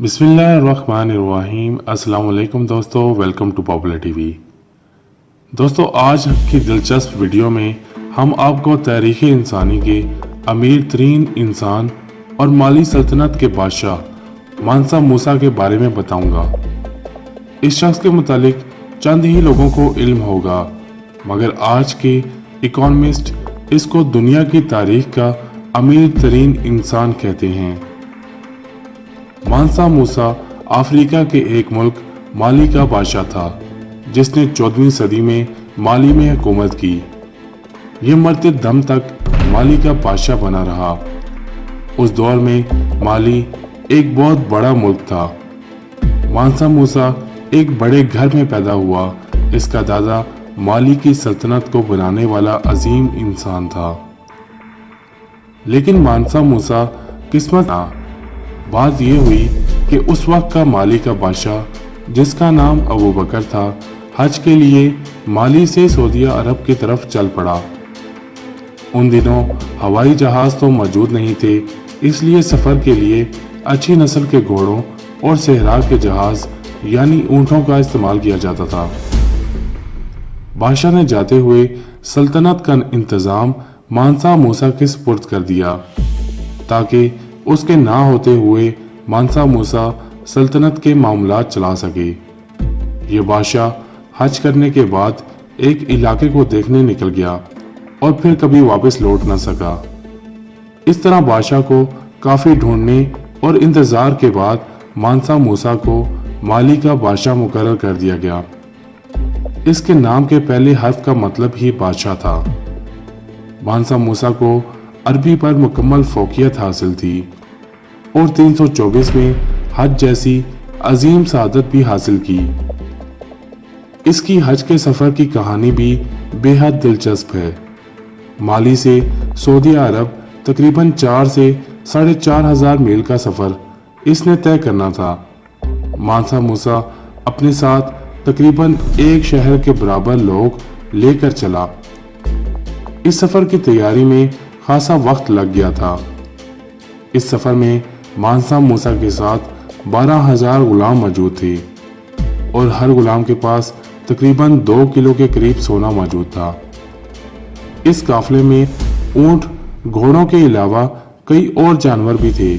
बिस्मिल्लाहिर्रहमानिर्रहीम। अस्सलाम वालेकुम दोस्तों, वेलकम टू पॉपुलर टीवी। दोस्तों, आज की दिलचस्प वीडियो में हम आपको तारीख़ इंसानी के अमीर तरीन इंसान और माली सल्तनत के बादशाह मानसा मूसा के बारे में बताऊंगा। इस शख्स के मुतालिक चंद ही लोगों को इल्म होगा, मगर आज के इकोनॉमिस्ट इसको दुनिया की तारीख का अमीर तरीन इंसान कहते हैं। मानसा मूसा अफ्रीका के एक मुल्क माली का बादशाह था, जिसने 14वीं सदी में माली में हुकूमत की। यह मरते दम तक माली का बादशाह बना रहा। उस दौर में माली एक बहुत बड़ा मुल्क था। मानसा मूसा एक बड़े घर में पैदा हुआ। इसका दादा माली की सल्तनत को बनाने वाला अजीम इंसान था। लेकिन मानसा मूसा किस्मत था। बात यह हुई कि उस वक्त का माली का बादशाह, जिसका नाम अबू बकर था, हज के लिए माली से सऊदी अरब की तरफ चल पड़ा। उन दिनों हवाई जहाज तो मौजूद नहीं थे, इसलिए सफ़र के लिए अच्छी नस्ल के घोड़ों और सहरा के जहाज यानी ऊँटों का इस्तेमाल किया जाता था। बादशाह ने जाते हुए सल्तनत का इंतज़ाम मानसा मूसा के सुपुर्द कर दिया, ताकि उसके ना होते हुए मानसा मूसा सल्तनत के मामलात चला सके। ये बादशाह हज करने के बाद एक इलाके को देखने निकल गया और फिर कभी वापस लौट न सका। इस तरह बादशाह को काफ़ी ढूंढने और इंतज़ार के बाद मानसा मूसा को माली का बादशाह मुकर्रर कर दिया गया। इसके नाम के पहले हर्फ का मतलब ही बादशाह था। मानसा मूसा को अरबी पर मुकम्मल फोकियत हासिल थी और 324 में हज जैसी अजीम सआदत भी हासिल की। इसकी हज के सफ़र की कहानी भी बेहद दिलचस्प है। माली से सऊदी अरब तकरीबन 4 से 4,500 मील का सफ़र इसने तय करना था। मानसा मूसा अपने साथ तकरीबन एक शहर के बराबर लोग लेकर चला। इस सफ़र की तैयारी में खासा वक्त लग गया था। इस सफ़र में मानसा मूसा के साथ 12,000 गुलाम मौजूद थे और हर गुलाम के पास तकरीबन 2 किलो के करीब सोना मौजूद था। इस काफले में ऊंट, घोड़ों के अलावा कई और जानवर भी थे।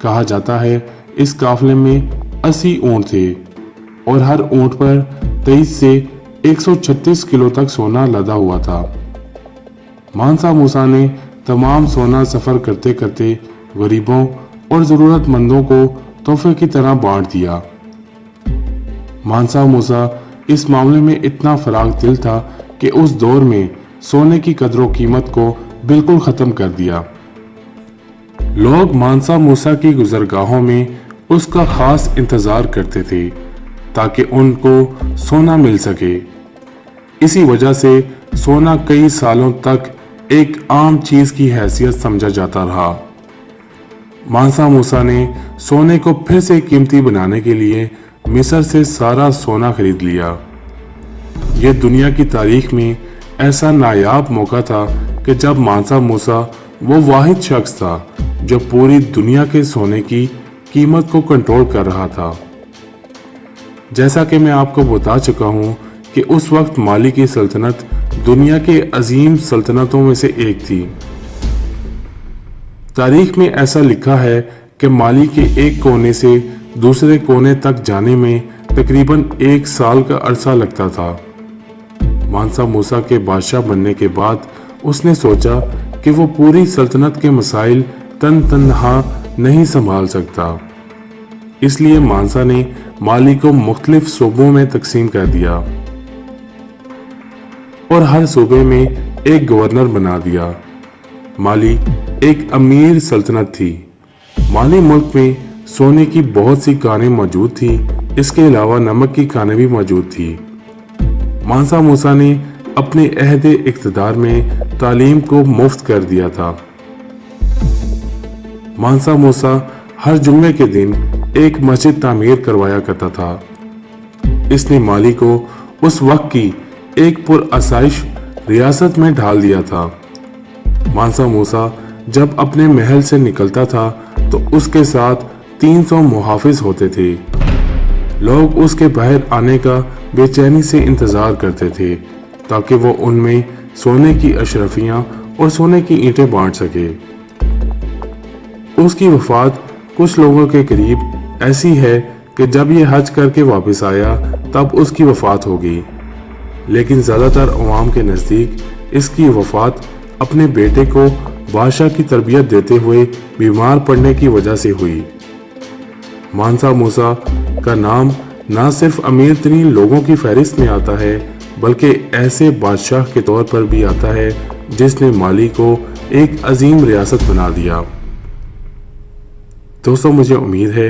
कहा जाता है इस काफले में 80 ऊंट थे और हर ऊंट पर 23 से 136 किलो तक सोना लदा हुआ था। मानसा मूसा ने तमाम सोना सफ़र करते करते गरीबों और ज़रूरतमंदों को तोहफे की तरह बांट दिया। मानसा मूसा इस मामले में इतना फराग दिल था कि उस दौर में सोने की कदर कीमत को बिल्कुल ख़त्म कर दिया। लोग मानसा मूसा की गुज़रगाहों में उसका ख़ास इंतज़ार करते थे ताकि उनको सोना मिल सके। इसी वजह से सोना कई सालों तक एक आम चीज़ की हैसियत समझा जाता रहा। मानसा मूसा ने सोने को फिर से कीमती बनाने के लिए मिस्र से सारा सोना खरीद लिया। यह दुनिया की तारीख में ऐसा नायाब मौका था कि जब मानसा मूसा वो वाहिद शख्स था जो पूरी दुनिया के सोने की कीमत को कंट्रोल कर रहा था। जैसा कि मैं आपको बता चुका हूँ कि उस वक्त माली की सल्तनत दुनिया के अजीम सल्तनतों में से एक थी। तारीख में ऐसा लिखा है कि माली के एक कोने से दूसरे कोने तक जाने में तकरीबन 1 साल का अरसा लगता था। मानसा मूसा के बादशाह बनने के बाद उसने सोचा कि वो पूरी सल्तनत के मसाइल तन्हा नहीं संभाल सकता। इसलिए मानसा ने माली को मुख्तलिफ सूबों में तकसीम कर दिया और हर सूबे में एक गवर्नर बना दिया। माली एक अमीर सल्तनत थी। माली मुल्क में सोने की बहुत सी कानें मौजूद थी। इसके अलावा नमक की कानें भी मौजूद थी। मानसा मूसा ने अपने अहदे इक़्तिदार में तालीम को मुफ्त कर दिया था। मानसा मूसा हर जुम्मे के दिन एक मस्जिद तामीर करवाया करता था। इसने माली को उस वक्त की एक पुरअसाइश रियासत में ढाल दिया था। मानसा मूसा जब अपने महल से निकलता था तो उसके साथ 300 मुहाफिज होते थे। लोग उसके बाहर आने का बेचैनी से इंतजार करते थे ताकि वो उनमें सोने की अशरफियां और सोने की ईंटें बांट सके। उसकी वफात कुछ लोगों के करीब ऐसी है कि जब ये हज करके वापस आया तब उसकी वफात हो गई, लेकिन ज़्यादातर अवाम के नज़दीक इसकी वफात अपने बेटे को बादशाह की तरबियत देते हुए बीमार पड़ने की वजह से हुई। मानसा मूसा का नाम न सिर्फ अमीर तरीन लोगों की फहरिस्त में आता है बल्कि ऐसे बादशाह के तौर पर भी आता है जिसने माली को एक अजीम रियासत बना दिया। दोस्तों, मुझे उम्मीद है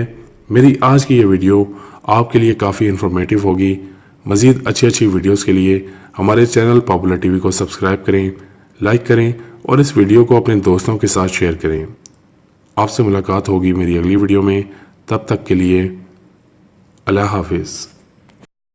मेरी आज की ये वीडियो आपके लिए काफ़ी इन्फॉर्मेटिव होगी। मज़ीद अच्छी वीडियोस के लिए हमारे चैनल पॉपुलर टीवी को सब्सक्राइब करें, लाइक करें और इस वीडियो को अपने दोस्तों के साथ शेयर करें। आपसे मुलाकात होगी मेरी अगली वीडियो में। तब तक के लिए अल्लाह हाफिज़।